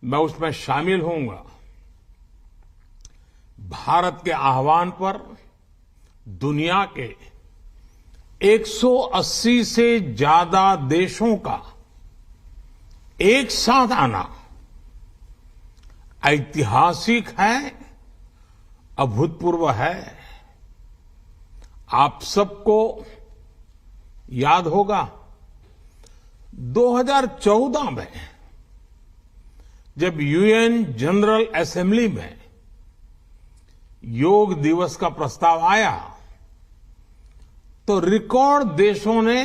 मैं उसमें शामिल होऊंगा। भारत के आह्वान पर दुनिया के 180 से ज्यादा देशों का एक साथ आना ऐतिहासिक है, अभूतपूर्व है। आप सबको याद होगा 2014 में जब यूएन जनरल असेंबली में योग दिवस का प्रस्ताव आया तो रिकॉर्ड देशों ने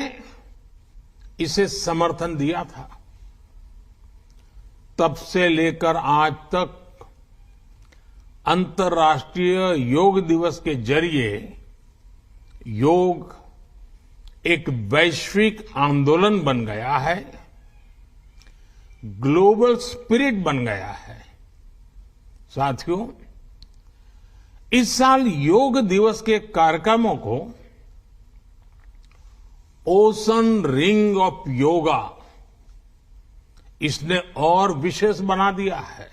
इसे समर्थन दिया था। तब से लेकर आज तक अंतर्राष्ट्रीय योग दिवस के जरिए योग एक वैश्विक आंदोलन बन गया है, ग्लोबल स्पिरिट बन गया है। साथियों, इस साल योग दिवस के कार्यक्रमों को ओशन रिंग ऑफ योगा इसने और विशेष बना दिया है।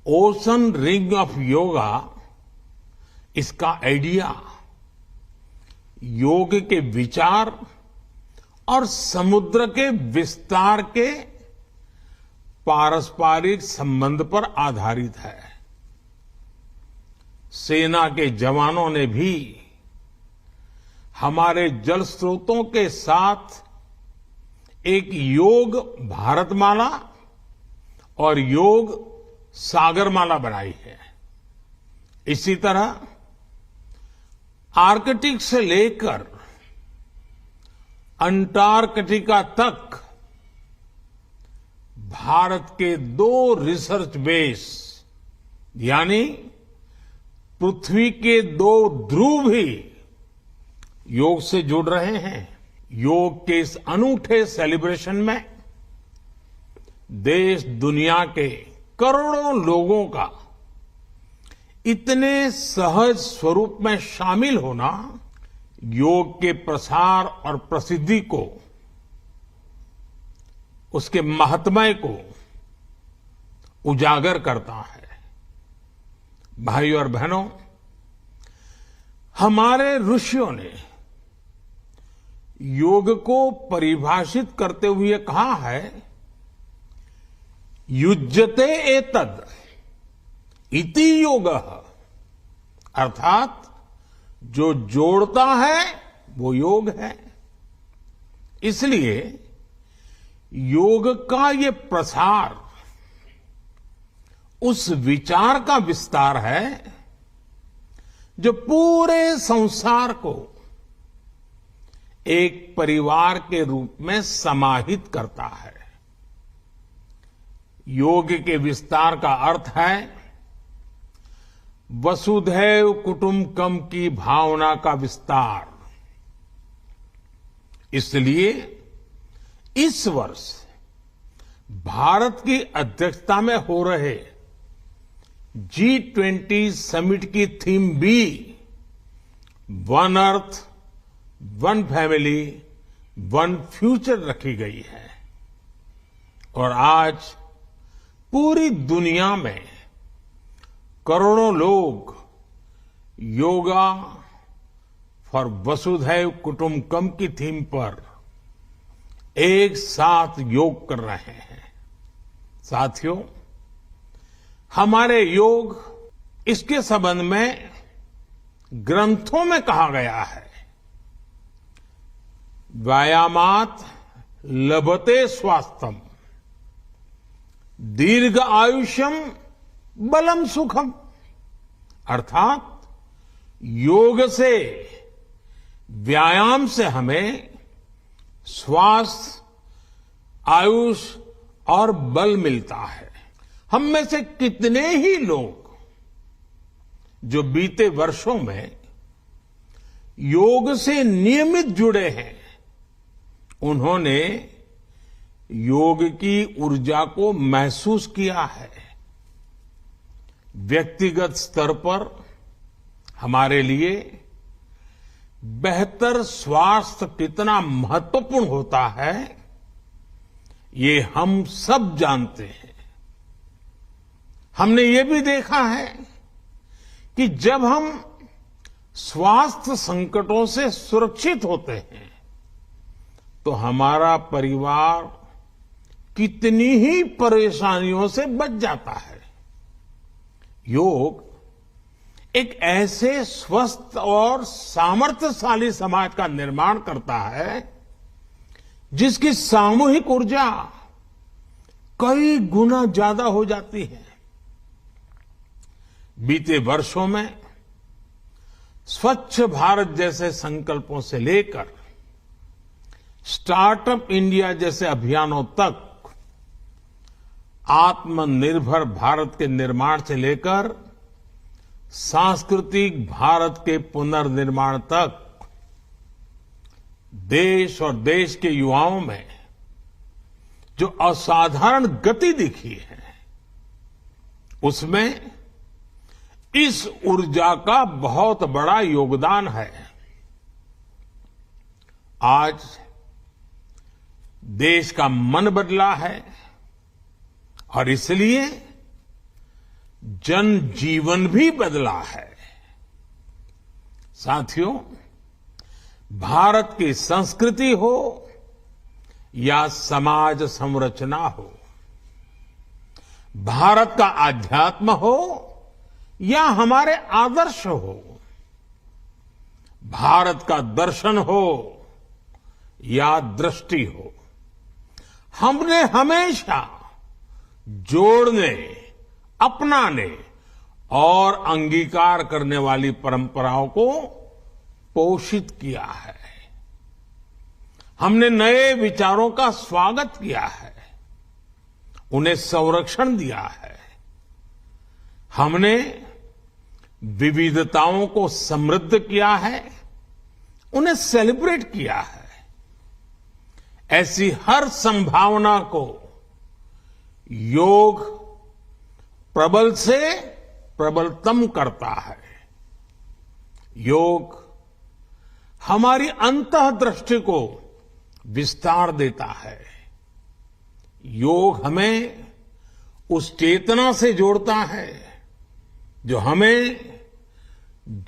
ओशन रिंग ऑफ योगा, इसका आइडिया योग के विचार और समुद्र के विस्तार के पारस्परिक संबंध पर आधारित है। सेना के जवानों ने भी हमारे जल स्रोतों के साथ एक योग भारतमाला और योग सागरमाला बनाई है। इसी तरह आर्कटिक से लेकर अंटार्कटिका तक भारत के 2 रिसर्च बेस यानी पृथ्वी के 2 ध्रुव भी योग से जुड़ रहे हैं। योग के इस अनूठे सेलिब्रेशन में देश दुनिया के करोड़ों लोगों का इतने सहज स्वरूप में शामिल होना योग के प्रसार और प्रसिद्धि को, उसके महात्म्य को उजागर करता है। भाइयों और बहनों, हमारे ऋषियों ने योग को परिभाषित करते हुए कहा है, युज्यते एतद इति योगः, अर्थात जो जोड़ता है वो योग है। इसलिए योग का ये प्रसार उस विचार का विस्तार है जो पूरे संसार को एक परिवार के रूप में समाहित करता है। योग के विस्तार का अर्थ है वसुधैव कुटुंबकम की भावना का विस्तार। इसलिए इस वर्ष भारत की अध्यक्षता में हो रहे G20 समिट की थीम भी one earth, one family, one future रखी गई है। और आज पूरी दुनिया में करोड़ों लोग योगा फॉर वसुधैव कुटुंबकम की थीम पर एक साथ योग कर रहे हैं। साथियों, हमारे योग, इसके संबंध में ग्रंथों में कहा गया है, व्यायामात लभते स्वास्थ्यम दीर्घ आयुष्यम बलम सुखम, अर्थात योग से, व्यायाम से हमें स्वास्थ्य, आयुष और बल मिलता है। हम में से कितने ही लोग जो बीते वर्षों में योग से नियमित जुड़े हैं, उन्होंने योग की ऊर्जा को महसूस किया है। व्यक्तिगत स्तर पर हमारे लिए बेहतर स्वास्थ्य कितना महत्वपूर्ण होता है, ये हम सब जानते हैं। हमने ये भी देखा है कि जब हम स्वास्थ्य संकटों से सुरक्षित होते हैं तो हमारा परिवार कितनी ही परेशानियों से बच जाता है। योग एक ऐसे स्वस्थ और सामर्थ्यशाली समाज का निर्माण करता है जिसकी सामूहिक ऊर्जा कई गुना ज्यादा हो जाती है। बीते वर्षों में स्वच्छ भारत जैसे संकल्पों से लेकर स्टार्टअप इंडिया जैसे अभियानों तक, आत्मनिर्भर भारत के निर्माण से लेकर सांस्कृतिक भारत के पुनर्निर्माण तक देश और देश के युवाओं में जो असाधारण गति दिखी है, उसमें इस ऊर्जा का बहुत बड़ा योगदान है। आज देश का मन बदला है और इसलिए जनजीवन भी बदला है। साथियों, भारत की संस्कृति हो या समाज संरचना हो, भारत का आध्यात्म हो या हमारे आदर्श हो, भारत का दर्शन हो या दृष्टि हो, हमने हमेशा जोड़ने, अपनाने और अंगीकार करने वाली परंपराओं को पोषित किया है। हमने नए विचारों का स्वागत किया है, उन्हें संरक्षण दिया है। हमने विविधताओं को समृद्ध किया है, उन्हें सेलिब्रेट किया है। ऐसी हर संभावना को योग प्रबल से प्रबलतम करता है। योग हमारी अंतःदृष्टि को विस्तार देता है। योग हमें उस चेतना से जोड़ता है जो हमें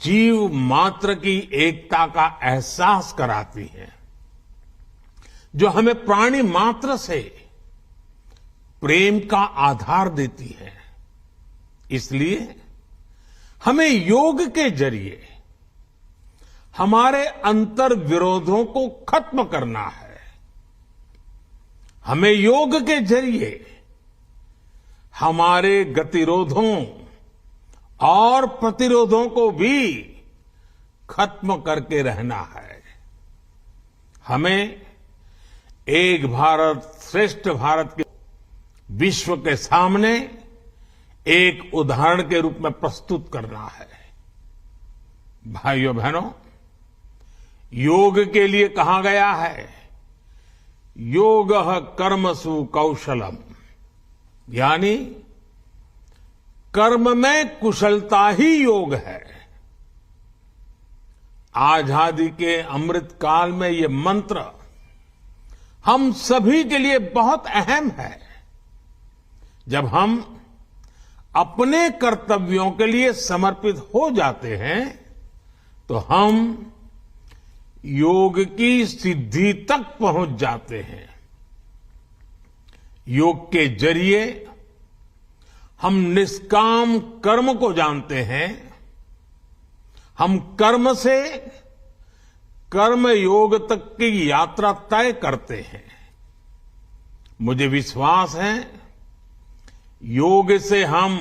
जीव मात्र की एकता का एहसास कराती है, जो हमें प्राणी मात्र से प्रेम का आधार देती है। इसलिए हमें योग के जरिए हमारे अंतर विरोधों को खत्म करना है। हमें योग के जरिए हमारे गतिरोधों और प्रतिरोधों को भी खत्म करके रहना है। हमें एक भारत श्रेष्ठ भारत के विश्व के सामने एक उदाहरण के रूप में प्रस्तुत करना है। भाइयों बहनों, योग के लिए कहा गया है, योगः कर्मसु कौशलम, यानी कर्म में कुशलता ही योग है। आजादी के अमृत काल में ये मंत्र हम सभी के लिए बहुत अहम है। जब हम अपने कर्तव्यों के लिए समर्पित हो जाते हैं तो हम योग की सिद्धि तक पहुंच जाते हैं। योग के जरिए हम निष्काम कर्म को जानते हैं। हम कर्म से कर्म योग तक की यात्रा तय करते हैं। मुझे विश्वास है योग से हम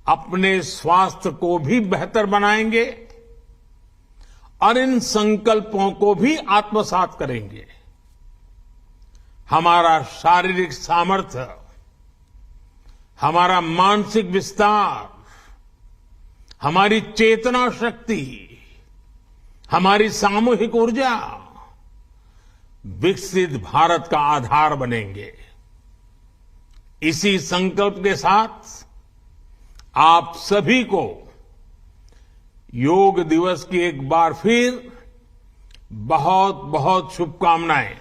अपने स्वास्थ्य को भी बेहतर बनाएंगे और इन संकल्पों को भी आत्मसात करेंगे। हमारा शारीरिक सामर्थ्य, हमारा मानसिक विस्तार, हमारी चेतना शक्ति, हमारी सामूहिक ऊर्जा विकसित भारत का आधार बनेंगे। इसी संकल्प के साथ आप सभी को योग दिवस की एक बार फिर बहुत बहुत शुभकामनाएं।